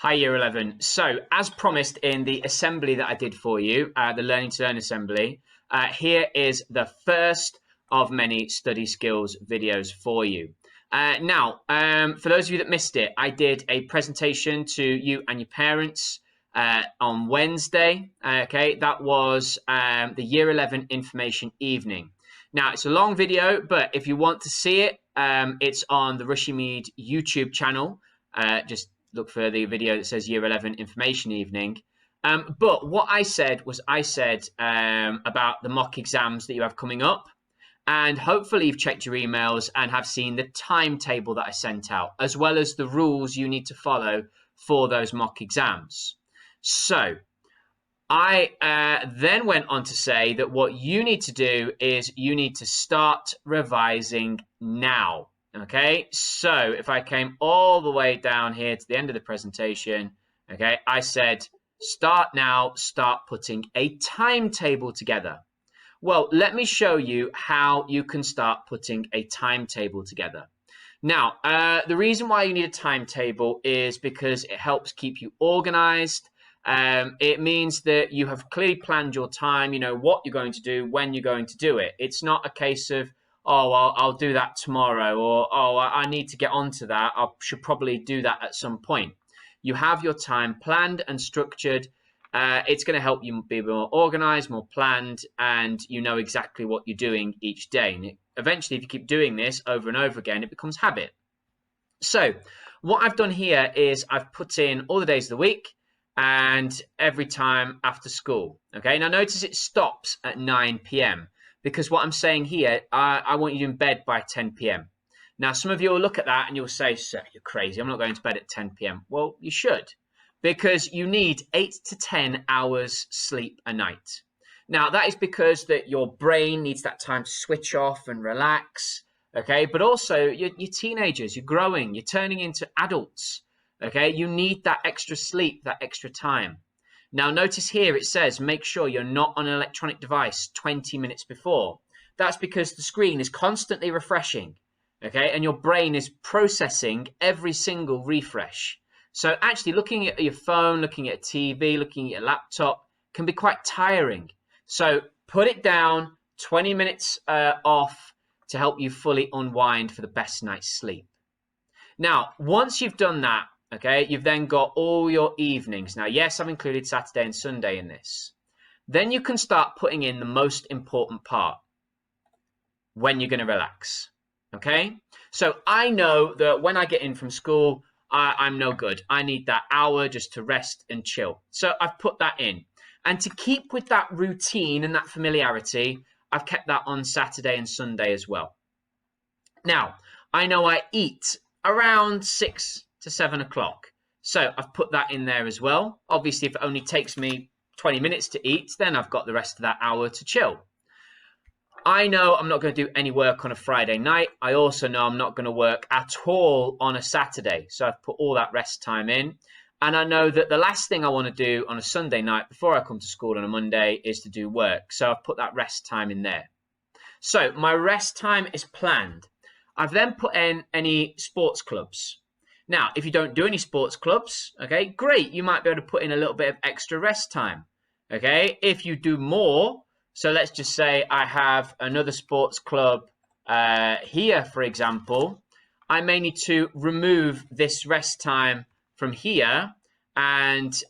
Hi, Year 11. So, as promised in the assembly that I did for you, the Learning to Learn assembly, here is the first of many study skills videos for you. For those of you that missed it, I did a presentation to you and your parents on Wednesday. Okay, that was the Year 11 information evening. Now, it's a long video, but if you want to see it, it's on the Rushymede YouTube channel. Just look for the video that says Year 11 Information Evening. But what I said was about the mock exams that you have coming up. And hopefully you've checked your emails and have seen the timetable that I sent out, as well as the rules you need to follow for those mock exams. So I then went on to say that what you need to do is you need to start revising now. Okay, so if I came all the way down here to the end of the presentation, okay, I said, start now, start putting a timetable together. Well, let me show you how you can start putting a timetable together. Now, the reason why you need a timetable is because it helps keep you organized. It means that you have clearly planned your time, you know what you're going to do, when you're going to do it. It's not a case of, oh, well, I'll do that tomorrow, or, oh, I need to get onto that. I should probably do that at some point. You have your time planned and structured. It's going to help you be more organized, more planned, and you know exactly what you're doing each day. And eventually, if you keep doing this over and over again, it becomes habit. So what I've done here is I've put in all the days of the week and every time after school. Okay, now notice it stops at 9 p.m. because what I'm saying here, I want you in bed by 10 p.m. Now, some of you will look at that and you'll say, sir, you're crazy. I'm not going to bed at 10 p.m. Well, you should, because you need 8 to 10 hours sleep a night. Now, that is because that your brain needs that time to switch off and relax, okay? But also, you're teenagers, you're growing, you're turning into adults, okay? You need that extra sleep, that extra time. Now, notice here it says, make sure you're not on an electronic device 20 minutes before. That's because the screen is constantly refreshing, okay? And your brain is processing every single refresh. So actually looking at your phone, looking at a TV, looking at your laptop can be quite tiring. So put it down, 20 minutes off to help you fully unwind for the best night's sleep. Now, once you've done that, okay, you've then got all your evenings. Now, yes, I've included Saturday and Sunday in this. Then you can start putting in the most important part, when you're going to relax, okay? So I know that when I get in from school, I'm no good. I need that hour just to rest and chill. So I've put that in. And to keep with that routine and that familiarity, I've kept that on Saturday and Sunday as well. Now, I know I eat around 6 to 7 o'clock. So I've put that in there as well. Obviously, if it only takes me 20 minutes to eat, then I've got the rest of that hour to chill. I know I'm not going to do any work on a Friday night. I also know I'm not going to work at all on a Saturday. So I've put all that rest time in. And I know that the last thing I want to do on a Sunday night before I come to school on a Monday is to do work. So I've put that rest time in there. So my rest time is planned. I've then put in any sports clubs. Now, if you don't do any sports clubs, okay, great. You might be able to put in a little bit of extra rest time. Okay, if you do more, so let's just say I have another sports club here, for example, I may need to remove this rest time from here and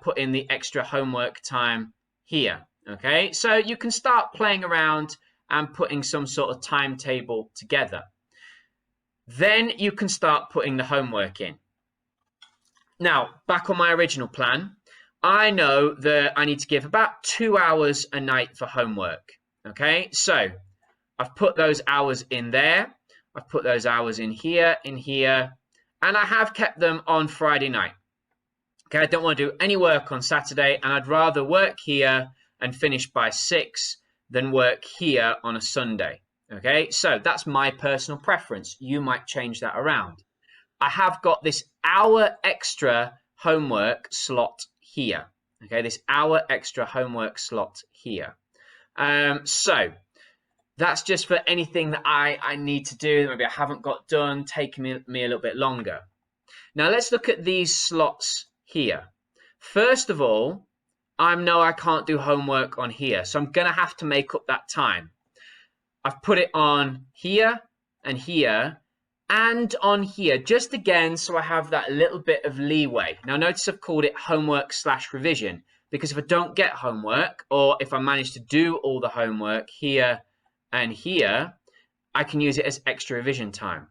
put in the extra homework time here, okay? So you can start playing around and putting some sort of timetable together. Then you can start putting the homework in. Now, back on my original plan, I know that I need to give about 2 hours a night for homework, okay? So I've put those hours in there. I've put those hours in here, and I have kept them on Friday night. Okay, I don't want to do any work on Saturday, and I'd rather work here and finish by 6 than work here on a Sunday. Okay, so that's my personal preference. You might change that around. I have got this hour extra homework slot here. Okay, this hour extra homework slot here. So that's just for anything that I need to do that maybe I haven't got done, taking me a little bit longer. Now let's look at these slots here. First of all, I know I can't do homework on here, so I'm going to have to make up that time. I've put it on here and here and on here, just again, so I have that little bit of leeway. Now, notice I've called it homework / revision, because if I don't get homework, or if I manage to do all the homework here and here, I can use it as extra revision time.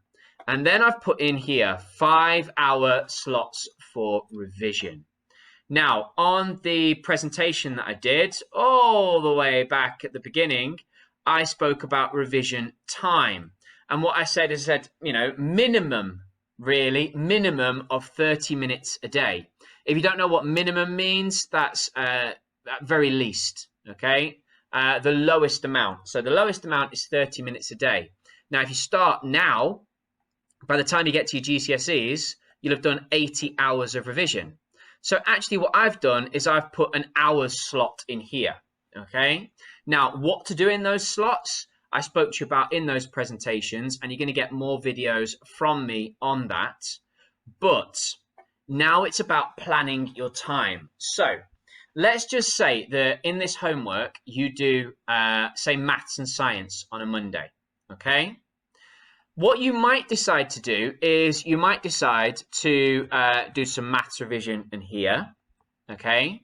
And then I've put in here 5-hour slots for revision. Now, on the presentation that I did all the way back at the beginning, I spoke about revision time. And what I said is minimum of 30 minutes a day. If you don't know what minimum means, that's at very least, okay? The lowest amount. So the lowest amount is 30 minutes a day. Now, if you start now, by the time you get to your GCSEs, you'll have done 80 hours of revision. So actually what I've done is I've put an hours slot in here, okay? Now, what to do in those slots, I spoke to you about in those presentations, and you're going to get more videos from me on that. But now it's about planning your time. So let's just say that in this homework, you do, say, maths and science on a Monday, okay? What you might decide to do is you might decide to do some maths revision in here, okay?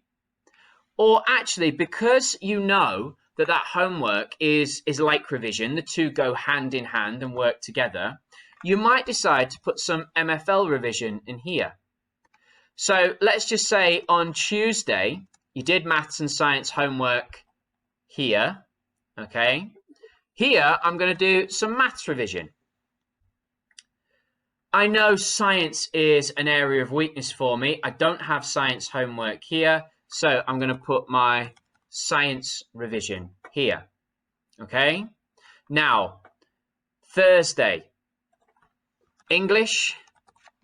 Or actually, because you know that homework is like revision, the two go hand in hand and work together, you might decide to put some MFL revision in here. So let's just say on Tuesday, you did maths and science homework here, okay? Here, I'm going to do some maths revision. I know science is an area of weakness for me. I don't have science homework here, so I'm going to put my science revision here, okay? Now, Thursday, English.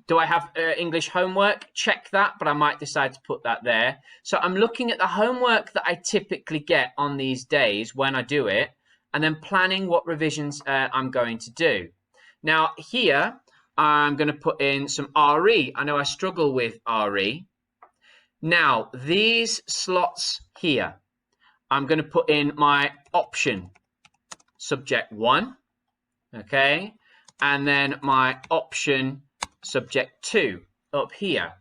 Do I have English homework? Check that, but I might decide to put that there. So I'm looking at the homework that I typically get on these days when I do it, and then planning what revisions I'm going to do. Now, here, I'm going to put in some RE. I know I struggle with RE. Now, these slots here, I'm going to put in my option subject 1, okay? And then my option subject 2 up here.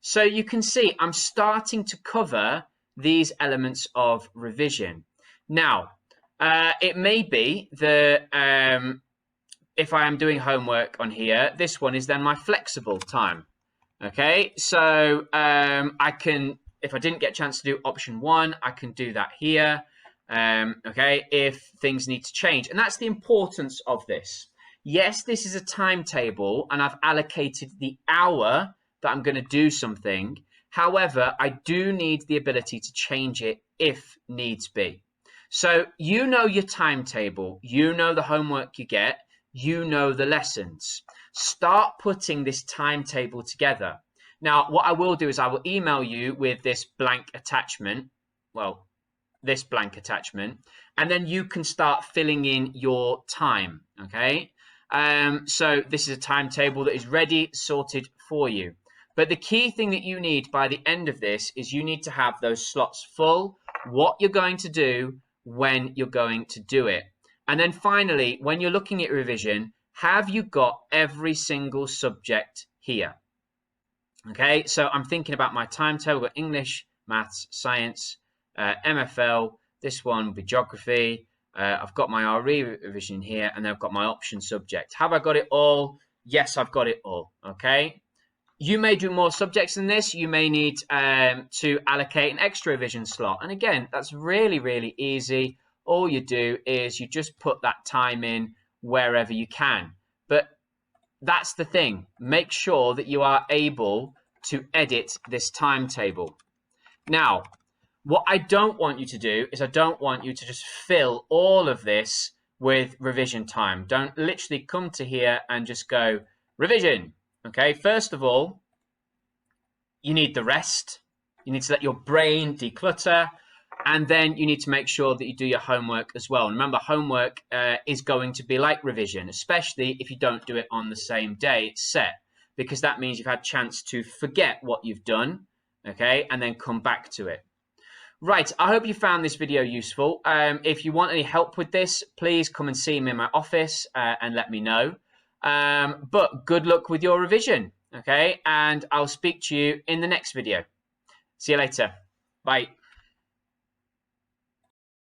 So you can see I'm starting to cover these elements of revision. Now, it may be that if I am doing homework on here, this one is then my flexible time. Okay, so I can, if I didn't get a chance to do option 1, I can do that here. Okay, if things need to change. And that's the importance of this. Yes, this is a timetable and I've allocated the hour that I'm going to do something. However, I do need the ability to change it if needs be. So you know your timetable, you know the homework you get, you know the lessons. Start putting this timetable together. Now, what I will do is I will email you with this blank attachment. Well, this blank attachment, and then you can start filling in your time, okay? So this is a timetable that is ready, sorted for you. But the key thing that you need by the end of this is you need to have those slots full, what you're going to do, when you're going to do it. And then finally, when you're looking at revision, have you got every single subject here? Okay, so I'm thinking about my timetable, got English, maths, science, MFL, this one will be geography. I've got my RE revision here, and then I've got my option subject. Have I got it all? Yes, I've got it all, okay? You may do more subjects than this. You may need to allocate an extra revision slot. And again, that's really, really easy. All you do is you just put that time in wherever you can. But that's the thing. Make sure that you are able to edit this timetable. Now, what I don't want you to do is I don't want you to just fill all of this with revision time. Don't literally come to here and just go, revision. Okay, first of all, you need the rest. You need to let your brain declutter. And then you need to make sure that you do your homework as well. And remember, homework is going to be like revision, especially if you don't do it on the same day it's set, because that means you've had a chance to forget what you've done okay, and then come back to it. Right, I hope you found this video useful. If you want any help with this, please come and see me in my office and let me know. But good luck with your revision, okay? And I'll speak to you in the next video. See you later. Bye.